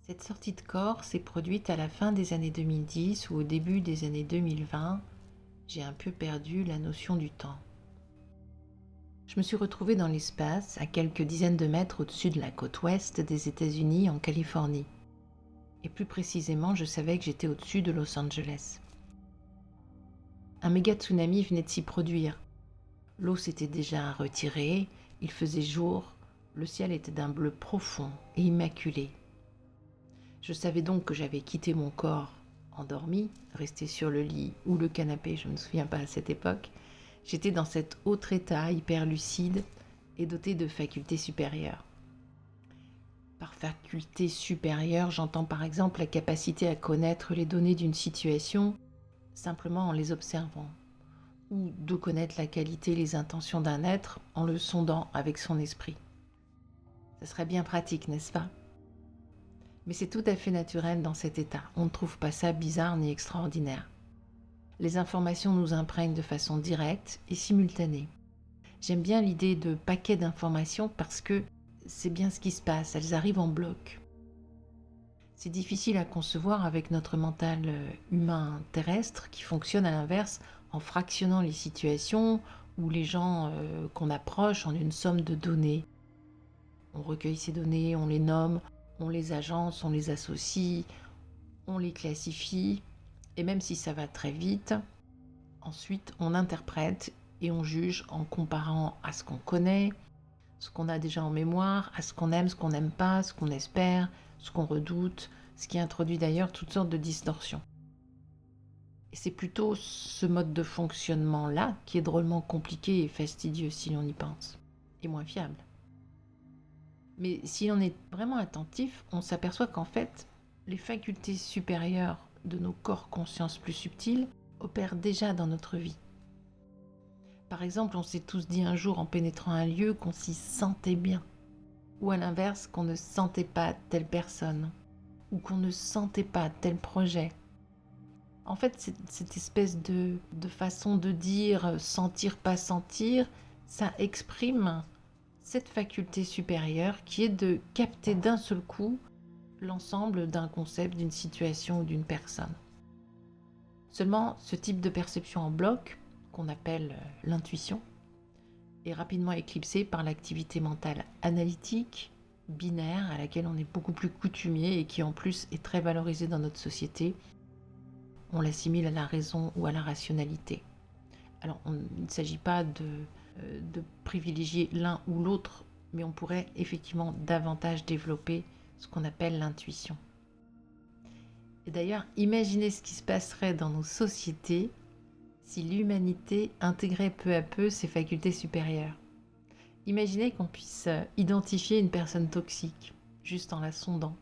Cette sortie de corps s'est produite à la fin des années 2010 ou au début des années 2020. J'ai un peu perdu la notion du temps. Je me suis retrouvée dans l'espace, à quelques dizaines de mètres au-dessus de la côte ouest des États-Unis, en Californie. Et plus précisément, je savais que j'étais au-dessus de Los Angeles. Un méga tsunami venait de s'y produire. L'eau s'était déjà retirée, il faisait jour, le ciel était d'un bleu profond et immaculé. Je savais donc que j'avais quitté mon corps endormi, resté sur le lit ou le canapé, je ne me souviens pas à cette époque. J'étais dans cet autre état hyper lucide et doté de facultés supérieures. Par facultés supérieures, j'entends par exemple la capacité à connaître les données d'une situation simplement en les observant, ou de connaître la qualité et les intentions d'un être en le sondant avec son esprit. Ce serait bien pratique, n'est-ce pas ? Mais c'est tout à fait naturel dans cet état. On ne trouve pas ça bizarre ni extraordinaire. Les informations nous imprègnent de façon directe et simultanée. J'aime bien l'idée de paquets d'informations parce que c'est bien ce qui se passe, elles arrivent en bloc. C'est difficile à concevoir avec notre mental humain terrestre qui fonctionne à l'inverse en fractionnant les situations ou les gens qu'on approche en une somme de données. On recueille ces données, on les nomme, on les agence, on les associe, on les classifie, et même si ça va très vite, ensuite on interprète et on juge en comparant à ce qu'on connaît, ce qu'on a déjà en mémoire, à ce qu'on aime, ce qu'on n'aime pas, ce qu'on espère, ce qu'on redoute, ce qui introduit d'ailleurs toutes sortes de distorsions. Et c'est plutôt ce mode de fonctionnement-là qui est drôlement compliqué et fastidieux si l'on y pense, et moins fiable. Mais si l'on est vraiment attentif, on s'aperçoit qu'en fait, les facultés supérieures de nos corps conscience plus subtils opèrent déjà dans notre vie. Par exemple, on s'est tous dit un jour en pénétrant un lieu qu'on s'y sentait bien, ou à l'inverse qu'on ne sentait pas telle personne, ou qu'on ne sentait pas tel projet. En fait, cette espèce de façon de dire sentir, pas sentir, ça exprime cette faculté supérieure qui est de capter d'un seul coup l'ensemble d'un concept, d'une situation ou d'une personne. Seulement, ce type de perception en bloc, qu'on appelle l'intuition, est rapidement éclipsé par l'activité mentale analytique, binaire, à laquelle on est beaucoup plus coutumier et qui en plus est très valorisée dans notre société. On l'assimile à la raison ou à la rationalité. Alors, il ne s'agit pas de privilégier l'un ou l'autre, mais on pourrait effectivement davantage développer ce qu'on appelle l'intuition. Et d'ailleurs, imaginez ce qui se passerait dans nos sociétés si l'humanité intégrait peu à peu ses facultés supérieures. Imaginez qu'on puisse identifier une personne toxique, juste en la sondant,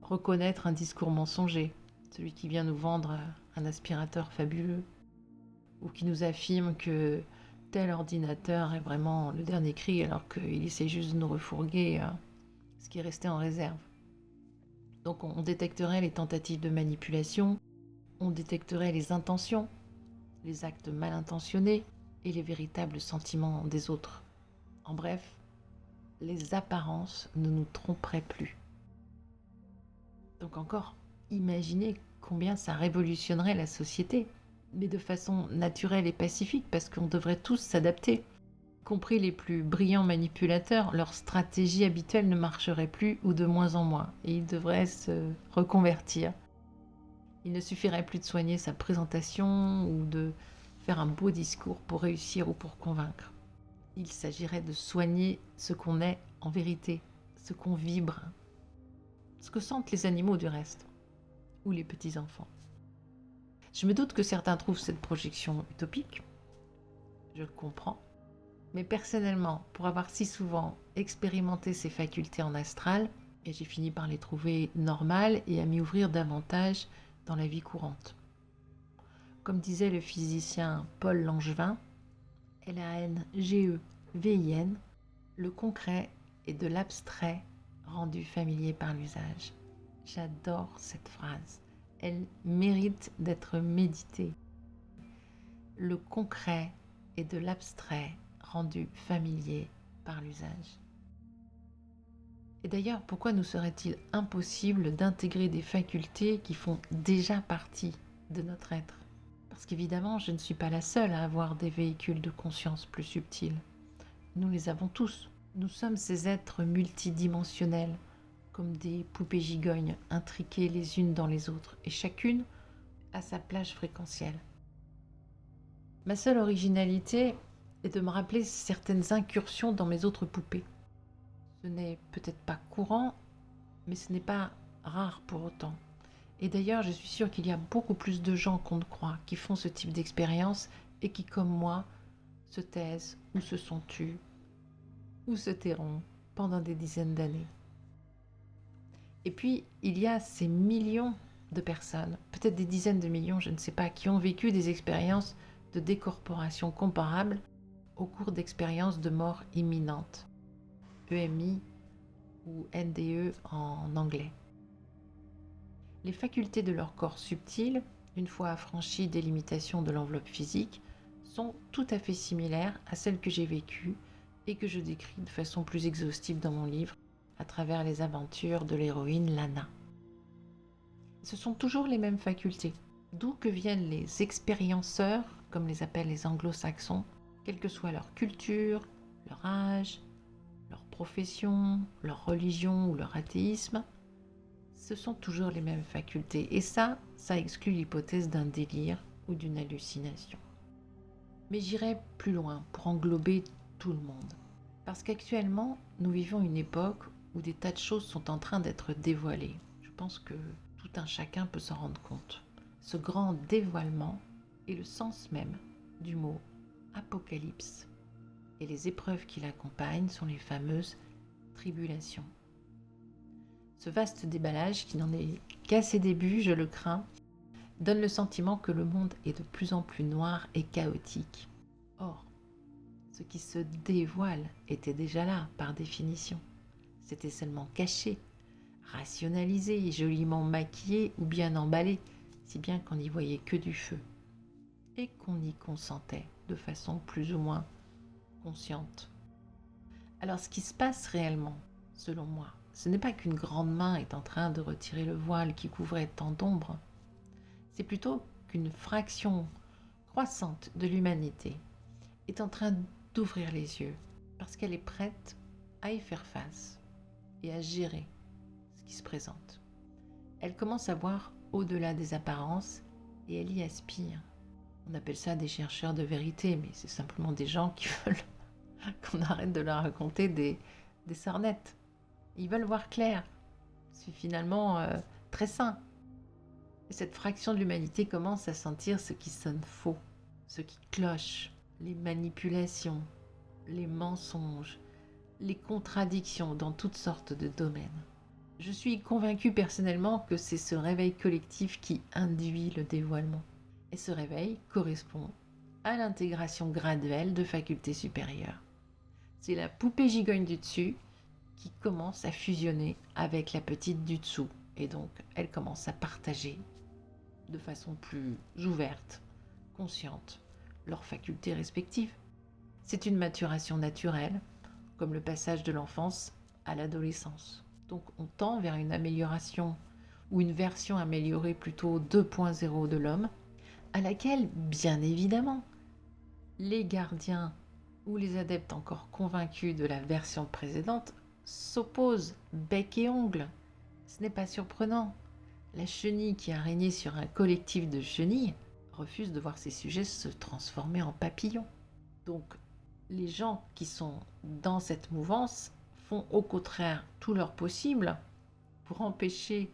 reconnaître un discours mensonger, celui qui vient nous vendre un aspirateur fabuleux, ou qui nous affirme que tel ordinateur est vraiment le dernier cri alors qu'il essaie juste de nous refourguer ce qui est resté en réserve. Donc on détecterait les tentatives de manipulation, on détecterait les intentions, les actes mal intentionnés et les véritables sentiments des autres. En bref, les apparences ne nous tromperaient plus. Donc encore, imaginez combien ça révolutionnerait la société, mais de façon naturelle et pacifique, parce qu'on devrait tous s'adapter. Y compris les plus brillants manipulateurs, leur stratégie habituelle ne marcherait plus ou de moins en moins, et ils devraient se reconvertir. Il ne suffirait plus de soigner sa présentation ou de faire un beau discours pour réussir ou pour convaincre. Il s'agirait de soigner ce qu'on est en vérité, ce qu'on vibre, ce que sentent les animaux du reste, ou les petits-enfants. Je me doute que certains trouvent cette projection utopique, je le comprends, mais personnellement, pour avoir si souvent expérimenté ces facultés en astral, et j'ai fini par les trouver normales et à m'y ouvrir davantage dans la vie courante. Comme disait le physicien Paul Langevin, Langevin, le concret est de l'abstrait rendu familier par l'usage. J'adore cette phrase. Elle mérite d'être méditée. Le concret est de l'abstrait rendu familier par l'usage. Et d'ailleurs, pourquoi nous serait-il impossible d'intégrer des facultés qui font déjà partie de notre être? Parce qu'évidemment, je ne suis pas la seule à avoir des véhicules de conscience plus subtils. Nous les avons tous. Nous sommes ces êtres multidimensionnels, comme des poupées gigognes intriquées les unes dans les autres, et chacune a sa plage fréquentielle. Ma seule originalité est de me rappeler certaines incursions dans mes autres poupées. Ce n'est peut-être pas courant, mais ce n'est pas rare pour autant. Et d'ailleurs, je suis sûre qu'il y a beaucoup plus de gens qu'on ne croit qui font ce type d'expérience et qui, comme moi, se taisent ou se sont tus ou se tairont pendant des dizaines d'années. Et puis, il y a ces millions de personnes, peut-être des dizaines de millions, je ne sais pas, qui ont vécu des expériences de décorporation comparables au cours d'expériences de mort imminente, EMI ou NDE en anglais. Les facultés de leur corps subtil, une fois affranchies des limitations de l'enveloppe physique, sont tout à fait similaires à celles que j'ai vécues et que je décris de façon plus exhaustive dans mon livre à travers les aventures de l'héroïne Lana. Ce sont toujours les mêmes facultés, d'où que viennent les expérienceurs, comme les appellent les anglo-saxons, quelle que soit leur culture, leur âge, leur profession, leur religion ou leur athéisme, ce sont toujours les mêmes facultés. Et ça exclut l'hypothèse d'un délire ou d'une hallucination. Mais j'irai plus loin pour englober tout le monde. Parce qu'actuellement, nous vivons une époque où des tas de choses sont en train d'être dévoilées. Je pense que tout un chacun peut s'en rendre compte. Ce grand dévoilement est le sens même du mot apocalypse. Et les épreuves qui l'accompagnent sont les fameuses tribulations. Ce vaste déballage, qui n'en est qu'à ses débuts, je le crains, donne le sentiment que le monde est de plus en plus noir et chaotique. Or, ce qui se dévoile était déjà là, par définition. C'était seulement caché, rationalisé, joliment maquillé ou bien emballé, si bien qu'on n'y voyait que du feu. Et qu'on y consentait de façon plus ou moins consciente. Alors ce qui se passe réellement, selon moi, ce n'est pas qu'une grande main est en train de retirer le voile qui couvrait tant d'ombre, c'est plutôt qu'une fraction croissante de l'humanité est en train d'ouvrir les yeux parce qu'elle est prête à y faire face et à gérer ce qui se présente. Elle commence à voir au-delà des apparences et elle y aspire. On appelle ça des chercheurs de vérité, mais c'est simplement des gens qui veulent qu'on arrête de leur raconter des sornettes. Ils veulent voir clair. C'est finalement très sain. Et cette fraction de l'humanité commence à sentir ce qui sonne faux, ce qui cloche, les manipulations, les mensonges, les contradictions dans toutes sortes de domaines. Je suis convaincue personnellement que c'est ce réveil collectif qui induit le dévoilement. Et ce réveil correspond à l'intégration graduelle de facultés supérieures. C'est la poupée gigogne du dessus qui commence à fusionner avec la petite du dessous. Et donc, elle commence à partager de façon plus ouverte, consciente, leurs facultés respectives. C'est une maturation naturelle, comme le passage de l'enfance à l'adolescence. Donc, on tend vers une amélioration ou une version améliorée plutôt 2.0 de l'homme, à laquelle, bien évidemment, les gardiens ou les adeptes encore convaincus de la version précédente s'opposent bec et ongle. Ce n'est pas surprenant. La chenille qui a régné sur un collectif de chenilles refuse de voir ses sujets se transformer en papillons. Donc, les gens qui sont dans cette mouvance font au contraire tout leur possible pour empêcher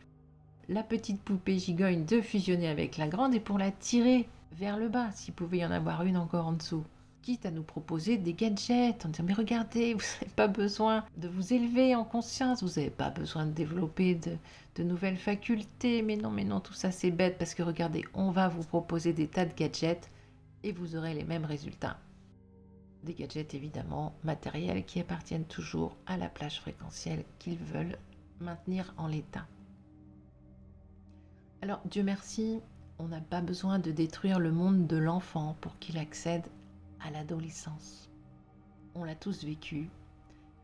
la petite poupée gigogne de fusionner avec la grande et pour la tirer vers le bas, s'il pouvait y en avoir une encore en dessous. Quitte à nous proposer des gadgets, en disant mais regardez, vous n'avez pas besoin de vous élever en conscience, vous n'avez pas besoin de développer de nouvelles facultés, mais non, tout ça c'est bête parce que regardez, on va vous proposer des tas de gadgets et vous aurez les mêmes résultats. Des gadgets évidemment matériels qui appartiennent toujours à la plage fréquentielle qu'ils veulent maintenir en l'état. Alors Dieu merci, on n'a pas besoin de détruire le monde de l'enfant pour qu'il accède à l'adolescence. On l'a tous vécu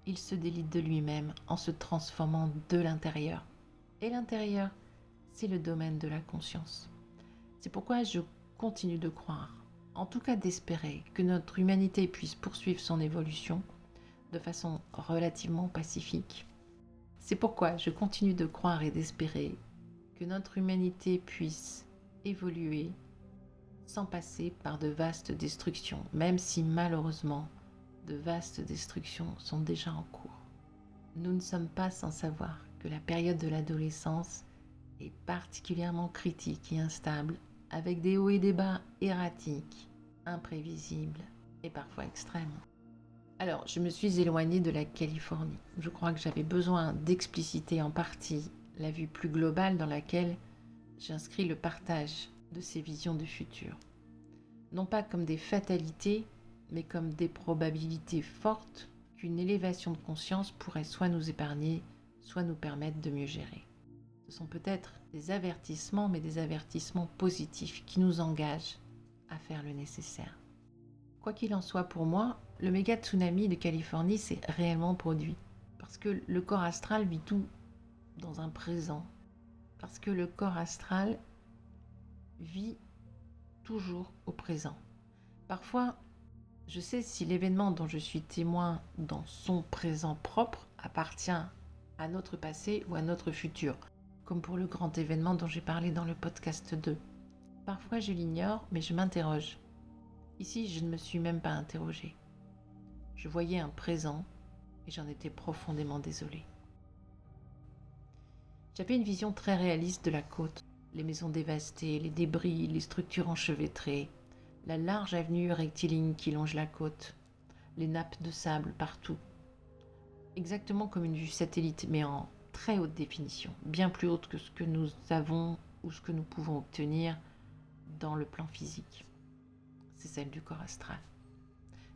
il se délite de lui-même en se transformant de l'intérieur. Et l'intérieur, c'est le domaine de la conscience. C'est pourquoi je continue de croire, en tout cas d'espérer, que notre humanité puisse poursuivre son évolution de façon relativement pacifique. C'est pourquoi je continue de croire et d'espérer que notre humanité puisse évoluer sans passer par de vastes destructions, même si malheureusement de vastes destructions sont déjà en cours. Nous ne sommes pas sans savoir que la période de l'adolescence est particulièrement critique et instable, avec des hauts et des bas erratiques, imprévisibles et parfois extrêmes. Alors, je me suis éloignée de la Californie. Je crois que j'avais besoin d'expliciter en partie la vue plus globale dans laquelle j'inscris le partage de ces visions du futur. Non pas comme des fatalités, mais comme des probabilités fortes qu'une élévation de conscience pourrait soit nous épargner, soit nous permettre de mieux gérer. Ce sont peut-être des avertissements, mais des avertissements positifs qui nous engagent à faire le nécessaire. Quoi qu'il en soit pour moi, le méga tsunami de Californie s'est réellement produit. Parce que le corps astral vit tout dans un présent. Parce que le corps astral vit toujours au présent. Parfois, je sais si l'événement dont je suis témoin dans son présent propre appartient à notre passé ou à notre futur, comme pour le grand événement dont j'ai parlé dans le podcast 2. Parfois je l'ignore, mais je m'interroge. Ici, je ne me suis même pas interrogée. Je voyais un présent et j'en étais profondément désolée. J'avais une vision très réaliste de la côte, les maisons dévastées, les débris, les structures enchevêtrées, la large avenue rectiligne qui longe la côte, les nappes de sable partout. Exactement comme une vue satellite, mais en très haute définition, bien plus haute que ce que nous avons ou ce que nous pouvons obtenir dans le plan physique. C'est celle du corps astral.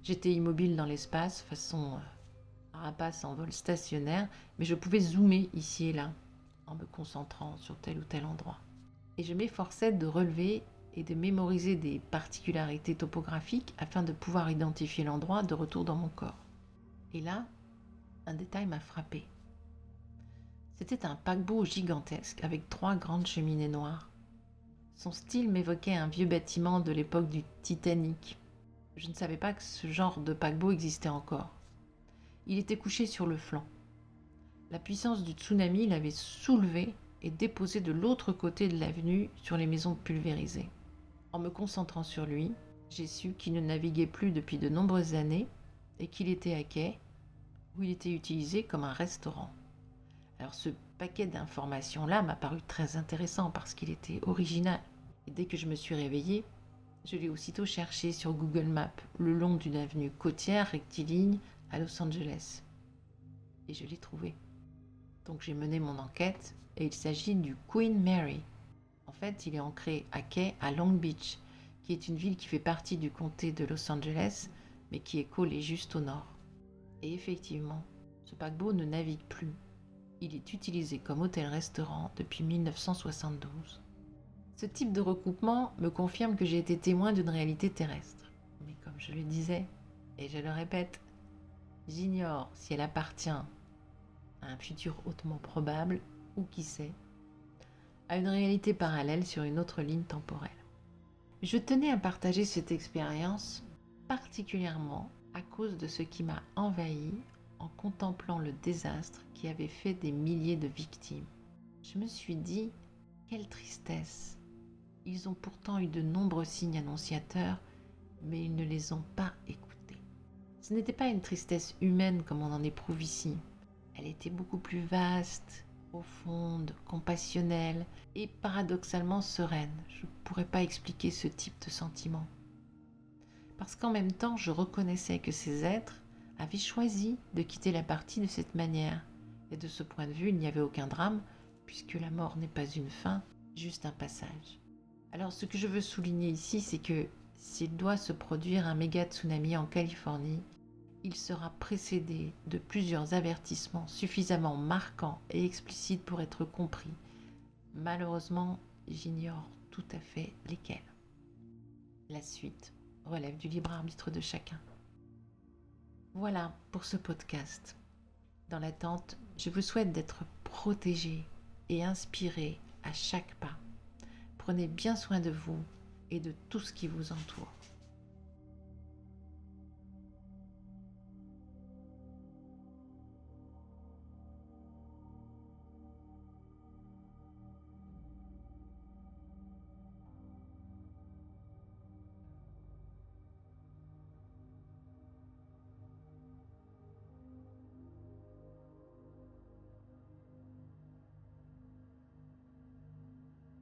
J'étais immobile dans l'espace, façon rapace en vol stationnaire, mais je pouvais zoomer ici et là, en me concentrant sur tel ou tel endroit. Et je m'efforçais de relever et de mémoriser des particularités topographiques afin de pouvoir identifier l'endroit de retour dans mon corps. Et là, un détail m'a frappé. C'était un paquebot gigantesque avec 3 grandes cheminées noires. Son style m'évoquait un vieux bâtiment de l'époque du Titanic. Je ne savais pas que ce genre de paquebot existait encore. Il était couché sur le flanc. La puissance du tsunami l'avait soulevé et déposé de l'autre côté de l'avenue sur les maisons pulvérisées. En me concentrant sur lui, j'ai su qu'il ne naviguait plus depuis de nombreuses années et qu'il était à quai, où il était utilisé comme un restaurant. Alors ce paquet d'informations-là m'a paru très intéressant parce qu'il était original. Et dès que je me suis réveillée, je l'ai aussitôt cherché sur Google Maps le long d'une avenue côtière rectiligne à Los Angeles. Et je l'ai trouvé. Donc j'ai mené mon enquête et il s'agit du Queen Mary. En fait, il est ancré à quai à Long Beach, qui est une ville qui fait partie du comté de Los Angeles, mais qui est collée juste au nord. Et effectivement, ce paquebot ne navigue plus. Il est utilisé comme hôtel-restaurant depuis 1972. Ce type de recoupement me confirme que j'ai été témoin d'une réalité terrestre. Mais comme je le disais, et je le répète, j'ignore si elle appartient à un futur hautement probable, ou qui sait, à une réalité parallèle sur une autre ligne temporelle. Je tenais à partager cette expérience particulièrement à cause de ce qui m'a envahi en contemplant le désastre qui avait fait des milliers de victimes. Je me suis dit, quelle tristesse! Ils ont pourtant eu de nombreux signes annonciateurs, mais ils ne les ont pas écoutés. Ce n'était pas une tristesse humaine comme on en éprouve ici. Elle était beaucoup plus vaste, profonde, compassionnelle et paradoxalement sereine. Je ne pourrais pas expliquer ce type de sentiment. Parce qu'en même temps, je reconnaissais que ces êtres avaient choisi de quitter la partie de cette manière. Et de ce point de vue, il n'y avait aucun drame, puisque la mort n'est pas une fin, juste un passage. Alors ce que je veux souligner ici, c'est que s'il doit se produire un méga tsunami en Californie, il sera précédé de plusieurs avertissements suffisamment marquants et explicites pour être compris. Malheureusement, j'ignore tout à fait lesquels. La suite relève du libre arbitre de chacun. Voilà pour ce podcast. Dans l'attente, je vous souhaite d'être protégé et inspiré à chaque pas. Prenez bien soin de vous et de tout ce qui vous entoure.